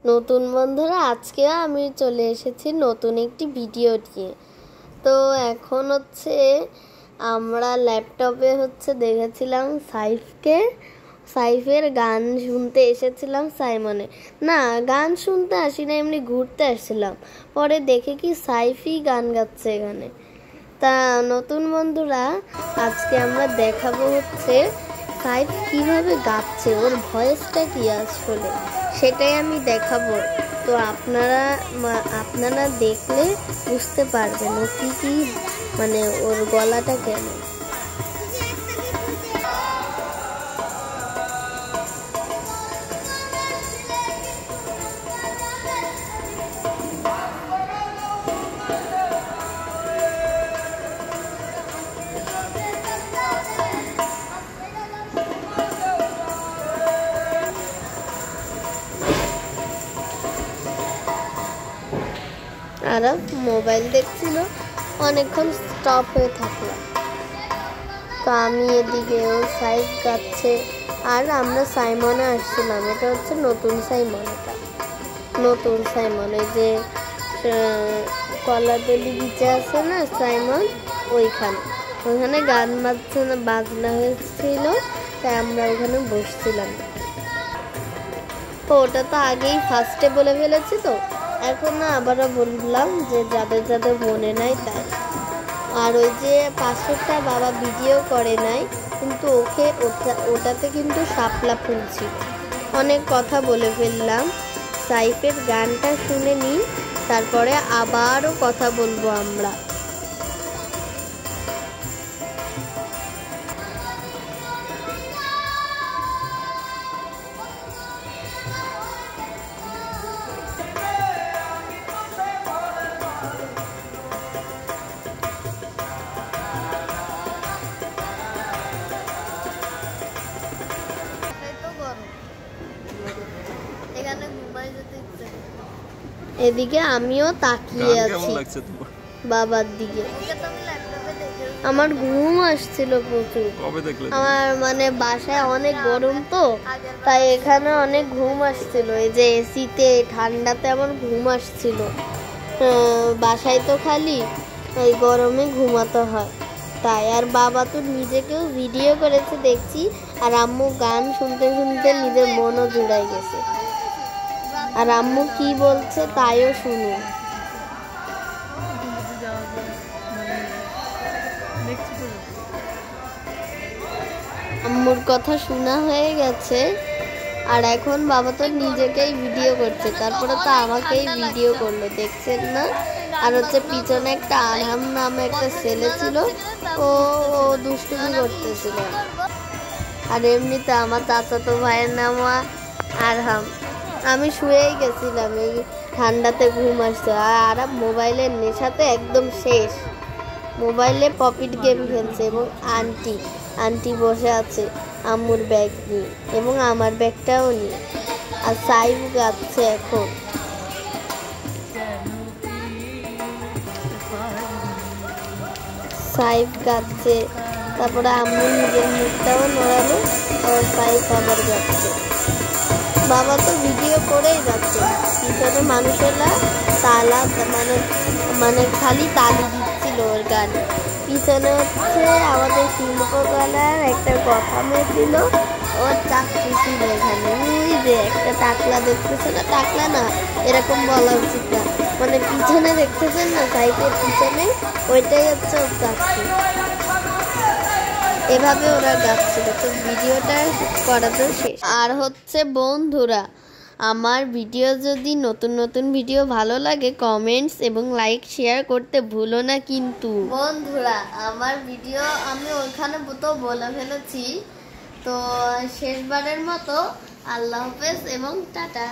নতুন বন্ধুরা, আজকে আমি চলে এসেছি নতুন একটি ভিডিও নিয়ে। তো এখন আমরা ল্যাপটপে দেখেছিলাম সাইফের গান শুনতে এসেছিলাম সাইমনে। না, গান শুনতে আসি না, এমনি ঘুরতে আসছিলাম। পরে দেখে কি সাইফই গান গাচ্ছে এখানে। তা নতুন বন্ধুরা, আজকে আমরা দেখাবো সাইফ কিভাবে গাচ্ছে, ওর ভয়েসটা কি আসলে সেটাই আমি দেখাবো। তো আপনারা দেখলে বুঝতে পারবেন ও কি মানে ওর গলাটা কেমন। আর মোবাইল দেখছিল, অনেকক্ষণ স্টপ হয়ে থাকলো। তো আমি এদিকে ও সাইফ গাচ্ছে, আর আমরা সাইমনে আসছিলাম। এটা নতুন সাইমন। নতুন সাইমন, এই যে কলাতলি বিচে আছে না সাইমন, ওইখানে গান বাজনা হয়েছিল, তাই আমরা ওখানে বসছিলাম। তো ওটা তো আগেই ফার্স্টে বলে ফেলেছি, তো এখন না আবারও বললাম যে যাদের মনে নাই তাই। আর ওই যে পাশেরটা বাবা ভিডিও করে নাই, কিন্তু ওটাতে কিন্তু শাপলা ফুল ছিল। অনেক কথা বলে ফেললাম। সাইফের গানটা শুনে নিই, তারপরে আবারও কথা বলবো আমরা। এদিকে আমিও তাকিয়ে আছি বাবার দিকে। আমার ঘুম আসছিল প্রচুর। আমার বাসায় অনেক গরম, তো তাই এখানে অনেক ঘুম আসছিল। এই যে এসিতে ঠান্ডাতে আমার ঘুম আসছিল। বাসায় তো খালি এই গরমে ঘুমাতে হয় তাই। আর বাবা তো নিজেকেও ভিডিও করেছে দেখছি, আর আম্মু গান শুনতে শুনতে নিজের মনও জুড়াই গেছে। আর আম্মু কি বলছে তাইও শুনুন। আম্মুর কথা শোনা হয়ে গেছে, আর এখন বাবা তো নিজেকেই ভিডিও করছে, তারপরে তো আমাকেই ভিডিও করলো, দেখছেন না? আর পিছনে একটা আরহাম নামে একটা ছেলে ছিল, ও দুষ্টুমি করতেছিল। আর এমনিতে আমার চাচাতো ভাইয়ের নাম আরহাম। আমি শুয়েই গেছিলাম, এই ঠান্ডাতে ঘুম আসছে। আর মোবাইলের নেশাতে একদম শেষ। মোবাইলে পকেট গেম খেলছে, এবং আন্টি বসে আছে আম্মুর ব্যাগ নিয়ে, এবং আমার ব্যাগটাও নিয়ে। আর সাইফ গাচ্ছে এখন। সাইফ গাচ্ছে, তারপরে আম্মু নিজের মুখটাও নড়ালো, আর সাইফ আবার গাচ্ছে। বাবা তো ভিডিও করেই যাচ্ছে, পিছনে মানুষেরা তালা মানে খালি তালি দিচ্ছিল ওর গানে। পিছনে আমাদের শিল্পকলার একটা কথা ছিল, ওর চাকরি ছিল এখানে। ওই যে একটা টাকলা দেখতেছে না, টাকলা না এরকম বলা উচিত না, মানে পিছনে দেখতেছেন না সাইকের পিছনে, ওইটাই ওর চাকরি। এভাবে ওরা গাচ্ছিল। তো ভিডিওটা করা তো শেষ। আর বন্ধুরা, আমার ভিডিও যদি নতুন ভিডিও ভালো লাগে, কমেন্টস এবং লাইক শেয়ার করতে ভুলো না কিন্তু। বন্ধুরা, আমার ভিডিও আমি ওইখানে তো বলে ফেলেছি, তো শেষবারের মতো আল্লাহ হাফেজ এবং টাটা।